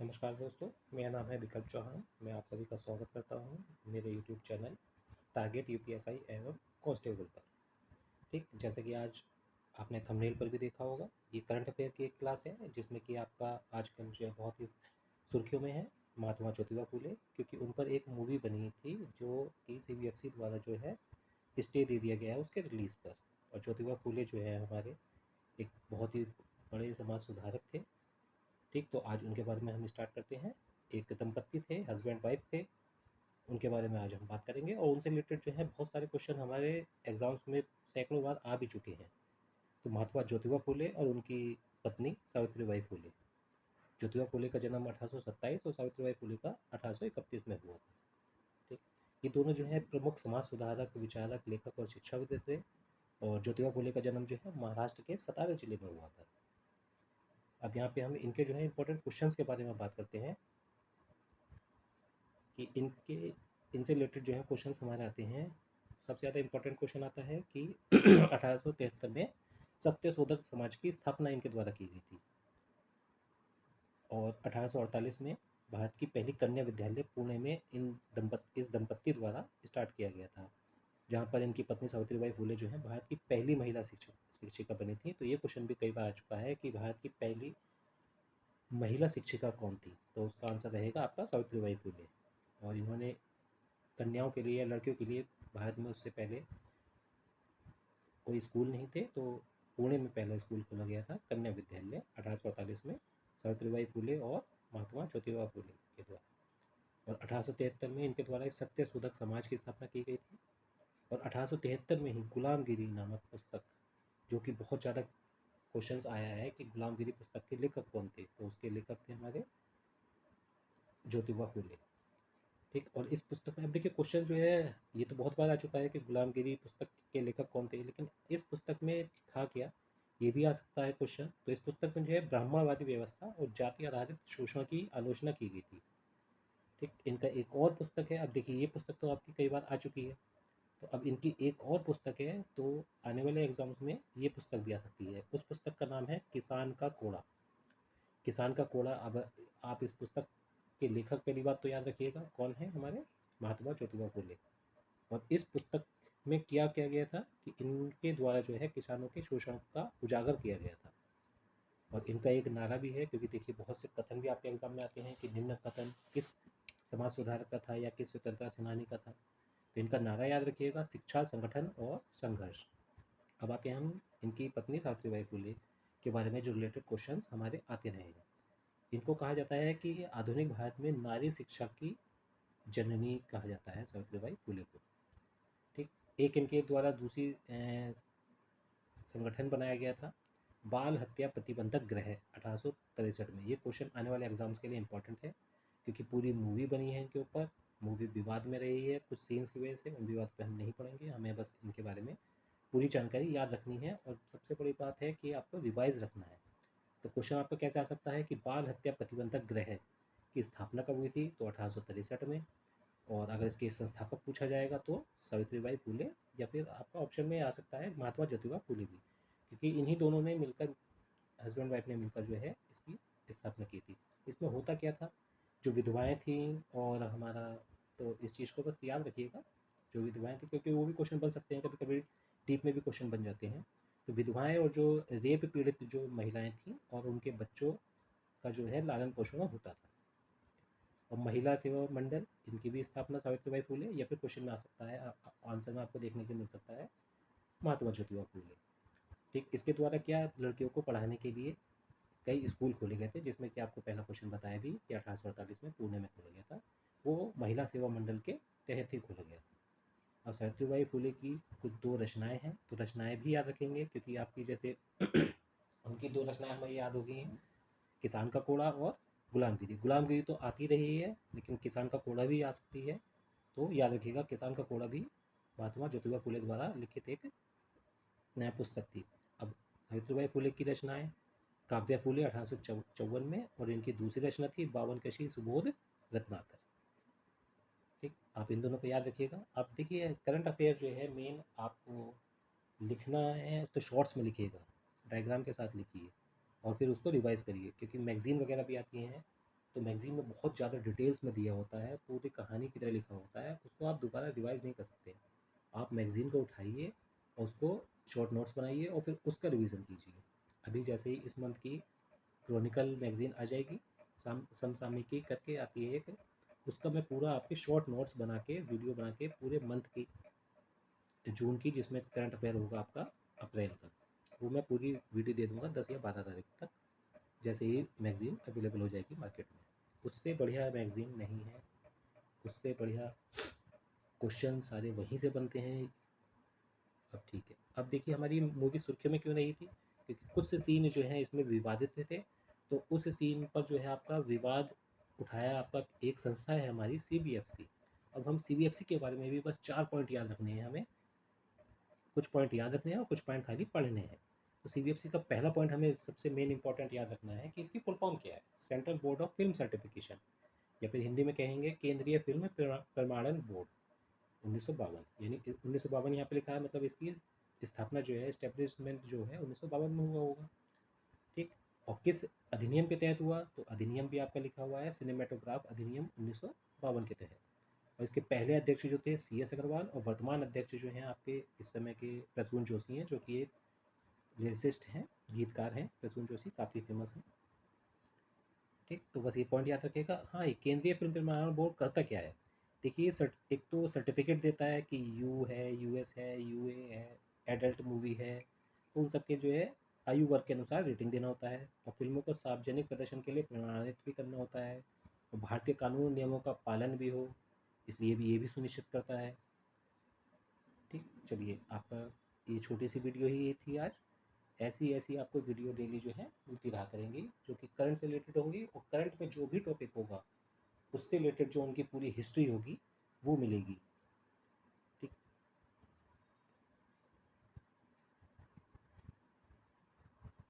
नमस्कार दोस्तों, मेरा नाम है विकल्प चौहान। मैं आप सभी का स्वागत करता हूं मेरे यूट्यूब चैनल टारगेट यूपीएसआई एवं कांस्टेबल पर। ठीक, जैसे कि आज आपने थंबनेल पर भी देखा होगा, ये करंट अफेयर की एक क्लास है जिसमें कि आपका आजकल जो है बहुत ही सुर्खियों में है महात्मा ज्योतिबा फूले, क्योंकि उन पर एक मूवी बनी थी जो कि सीबीएफसी द्वारा जो है स्टे दे दिया गया है उसके रिलीज़ पर। और ज्योतिबा फूले जो है हमारे एक बहुत ही बड़े समाज सुधारक थे। ठीक, तो आज उनके बारे में हम स्टार्ट करते हैं। एक दंपत्ति थे, हस्बैंड वाइफ थे, उनके बारे में आज हम बात करेंगे और उनसे रिलेटेड जो है बहुत सारे क्वेश्चन हमारे एग्जाम्स में सैकड़ों बार आ भी चुके हैं। तो महात्मा ज्योतिबा फूले और उनकी पत्नी सावित्रीबाई फूले। ज्योतिबा फूले का जन्म 1827 और सावित्रीबाई फूले का 1831 में हुआ था। ठीक, ये दोनों जो है प्रमुख समाज सुधारक, विचारक, लेखक और शिक्षाविद थे। और ज्योतिबा फूले का जन्म जो है महाराष्ट्र के सतारा जिले में हुआ था। अब यहाँ पे हम इनके जो है इंपॉर्टेंट क्वेश्चंस के बारे में बात करते हैं कि इनसे रिलेटेड जो है क्वेश्चंस हमारे आते हैं। सबसे ज़्यादा इंपॉर्टेंट क्वेश्चन आता है कि 1873 में सत्यशोधक समाज की स्थापना इनके द्वारा की गई थी। और 1848 में भारत की पहली कन्या विद्यालय पुणे में इस दंपत्ति द्वारा स्टार्ट किया गया था, जहाँ पर इनकी पत्नी सावित्रीबाई फूले जो है भारत की पहली महिला शिक्षिका बनी थी। तो ये क्वेश्चन भी कई बार आ चुका है कि भारत की पहली महिला शिक्षिका कौन थी, तो उसका आंसर रहेगा आपका सावित्रीबाई फूले। और इन्होंने कन्याओं के लिए या लड़कियों के लिए भारत में उससे पहले कोई स्कूल नहीं थे, तो पुणे में पहला स्कूल खोला गया था कन्या विद्यालय 1848 में सावित्रीबाई फूले और महात्मा ज्योतिबा फूले के द्वारा। और 1873 में इनके द्वारा एक सत्यशोधक समाज की स्थापना की गई थी। और 1873 में ही गुलामगिरी नामक पुस्तक, जो कि बहुत ज़्यादा क्वेश्चंस आया है कि गुलामगिरी पुस्तक के लेखक कौन थे, तो उसके लेखक थे हमारे ज्योतिबा फूले। ठीक, और इस पुस्तक में अब देखिए क्वेश्चन जो है ये तो बहुत बार आ चुका है कि गुलामगिरी पुस्तक के लेखक कौन थे, लेकिन इस पुस्तक में था क्या, ये भी आ सकता है क्वेश्चन। तो इस पुस्तक में जो है ब्राह्मणवादी व्यवस्था और जाति आधारित शोषण की आलोचना की गई थी। ठीक, इनका एक और पुस्तक है। अब देखिए ये पुस्तक तो आपकी कई बार आ चुकी है, तो अब इनकी एक और पुस्तक है, तो आने वाले एग्जाम्स में ये पुस्तक भी आ सकती है। उस पुस्तक का नाम है किसान का कोड़ा। किसान का कोड़ा। अब आप इस पुस्तक के लेखक पहली बात तो याद रखिएगा कौन है, हमारे महात्मा ज्योतिबा फूले। और इस पुस्तक में किया गया था कि इनके द्वारा जो है किसानों के शोषण का उजागर किया गया था। और इनका एक नारा भी है, क्योंकि देखिए बहुत से कथन भी आपके एग्जाम में आते हैं कि निम्न कथन किस समाज सुधारक का था या किस स्वतंत्रता सेनानी का था। तो इनका नारा याद रखिएगा, शिक्षा, संगठन और संघर्ष। अब आते हैं हम इनकी पत्नी सावित्रीबाई फूले के बारे में जो रिलेटेड क्वेश्चंस हमारे आते रहेंगे। इनको कहा जाता है कि आधुनिक भारत में नारी शिक्षा की जननी कहा जाता है सावित्रीबाई फूले को। ठीक, एक इनके द्वारा दूसरी संगठन बनाया गया था बाल हत्या प्रतिबंधक ग्रह 1863 में। ये क्वेश्चन आने वाले एग्जाम्स के लिए इंपॉर्टेंट है, क्योंकि पूरी मूवी बनी है इनके ऊपर। मूवी विवाद में रही है कुछ सीन्स की वजह से, उन विवाद पे हम नहीं पढ़ेंगे, हमें बस इनके बारे में पूरी जानकारी याद रखनी है। और सबसे बड़ी बात है कि आपको रिवाइज रखना है। तो क्वेश्चन आपका कैसे आ सकता है कि बाल हत्या प्रतिबंधक ग्रह की स्थापना कब हुई थी, तो 1863 में। और अगर इसके संस्थापक पूछा जाएगा तो सावित्रीबाई फूले, या फिर आपका ऑप्शन में आ सकता है महात्मा ज्योतिबा फूले भी, क्योंकि इन्हीं दोनों ने मिलकर, हस्बैंड वाइफ ने मिलकर जो है इसकी स्थापना की थी। इसमें होता क्या था, जो विधवाएं थीं और हमारा, तो इस चीज़ को बस याद रखिएगा, जो विधवाएं थी, क्योंकि वो भी क्वेश्चन बन सकते हैं कभी कभी, डीप में भी क्वेश्चन बन जाते हैं। तो विधवाएं और जो रेप पीड़ित जो महिलाएं थीं और उनके बच्चों का जो है लालन पोषण होता था। और महिला सेवा मंडल, इनकी भी स्थापना सावित्रीबाई फूले, या फिर क्वेश्चन में आ सकता है, आंसर में आपको देखने को मिल सकता है महात्मा ज्योतिबा फूले। ठीक, इसके द्वारा क्या लड़कियों को पढ़ाने के लिए कई स्कूल खोले गए थे, जिसमें कि आपको पहला क्वेश्चन बताया भी कि 1848 में पुणे में खोला गया था, वो महिला सेवा मंडल के तहत ही खोला गया था। और सावित्रीबाई फूले की कुछ दो रचनाएं हैं, तो रचनाएं भी याद रखेंगे, क्योंकि आपकी जैसे उनकी दो रचनाएं हमें याद हो गई हैं, किसान का कोड़ा और गुलामगिरी। गुलामगिरी तो आती रही है, लेकिन किसान का कोड़ा भी आ सकती है, तो याद रखिएगा किसान का कोड़ा भी महात्मा ज्योतिबा फूले द्वारा लिखित एक नया पुस्तक थी। अब सावित्रीबाई फूले की रचनाएं, काव्या फूले 1854 में, और इनकी दूसरी रचना थी बावन कशी सुबोध रत्नाकर। ठीक, आप इन दोनों को याद रखिएगा। अब देखिए करंट अफेयर जो है मेन आपको लिखना है तो शॉर्ट्स में लिखिएगा, डायग्राम के साथ लिखिए और फिर उसको रिवाइज करिए, क्योंकि मैगजीन वगैरह भी आती हैं तो मैगज़ीन में बहुत ज़्यादा डिटेल्स में दिया होता है, पूरी कहानी की तरह लिखा होता है, उसको आप दोबारा रिवाइज़ नहीं कर सकते। आप मैगज़ीन को उठाइए और उसको शॉर्ट नोट्स बनाइए और फिर उसका रिवीजन कीजिए। अभी जैसे ही इस मंथ की क्रॉनिकल मैगज़ीन आ जाएगी, समसामयिकी करके आती है एक, उसका मैं पूरा आपके शॉर्ट नोट्स बना के, वीडियो बना के पूरे मंथ की, जून की, जिसमें करंट अफेयर होगा आपका अप्रैल का, वो मैं पूरी वीडियो दे दूँगा 10 या 12 तारीख तक, जैसे ही मैगज़ीन अवेलेबल हो जाएगी मार्केट में। उससे बढ़िया मैगज़ीन नहीं है, उससे बढ़िया क्वेश्चन सारे वहीं से बनते हैं। अब ठीक है, अब देखिए हमारी मूवी सुर्खियों में क्यों नहीं थी, क्योंकि कुछ सीन जो हैं इसमें विवादित थे, तो उस सीन पर जो है आपका विवाद उठाया आपका एक संस्था है हमारी सीबीएफसी। अब हम सीबीएफसी के बारे में भी बस 4 पॉइंट याद रखने हैं हमें, कुछ पॉइंट याद रखने हैं और कुछ पॉइंट खाली पढ़ने हैं। तो सीबीएफसी का पहला पॉइंट हमें सबसे मेन इंपॉर्टेंट याद रखना है कि इसकी फुल फॉर्म क्या है, central board of film certification, या फिर हिंदी में कहेंगे केंद्रीय फिल्म प्रमाणन बोर्ड, 1952, यानी 1952 यहाँ पे लिखा है, मतलब इसकी स्थापना जो है, एस्टेब्लिशमेंट जो है 1952 में हुआ होगा। ठीक, और किस अधिनियम के तहत हुआ, तो अधिनियम भी आपका लिखा हुआ है, सिनेमेटोग्राफ अधिनियम 1952 के तहत। और इसके पहले अध्यक्ष जो थे सी एस अग्रवाल, और वर्तमान अध्यक्ष जो हैं आपके इस समय के प्रसून जोशी हैं, जो कि एक लिरिसिस्ट हैं, गीतकार हैं। प्रसून जोशी काफ़ी फेमस हैं। ठीक, तो बस ये पॉइंट याद रखिएगा। हाँ, ये केंद्रीय फिल्म प्रमाणन बोर्ड करता क्या है, देखिए एक तो सर्टिफिकेट देता है कि यू है, यूएस है, यूए है, एडल्ट मूवी है, तो उन सब के जो है आयु वर्ग के अनुसार रेटिंग देना होता है, और फिल्मों को सार्वजनिक प्रदर्शन के लिए प्रमाणित भी करना होता है, और भारतीय कानून नियमों का पालन भी हो, इसलिए भी ये भी सुनिश्चित करता है। ठीक, चलिए आपका ये छोटी सी वीडियो ही थी आज। ऐसी ऐसी आपको वीडियो डेली जो है मिलती रहा करेंगी, जो कि करंट से रिलेटेड होंगी, और करंट में जो भी टॉपिक होगा उससे रिलेटेड जो उनकी पूरी हिस्ट्री होगी वो मिलेगी।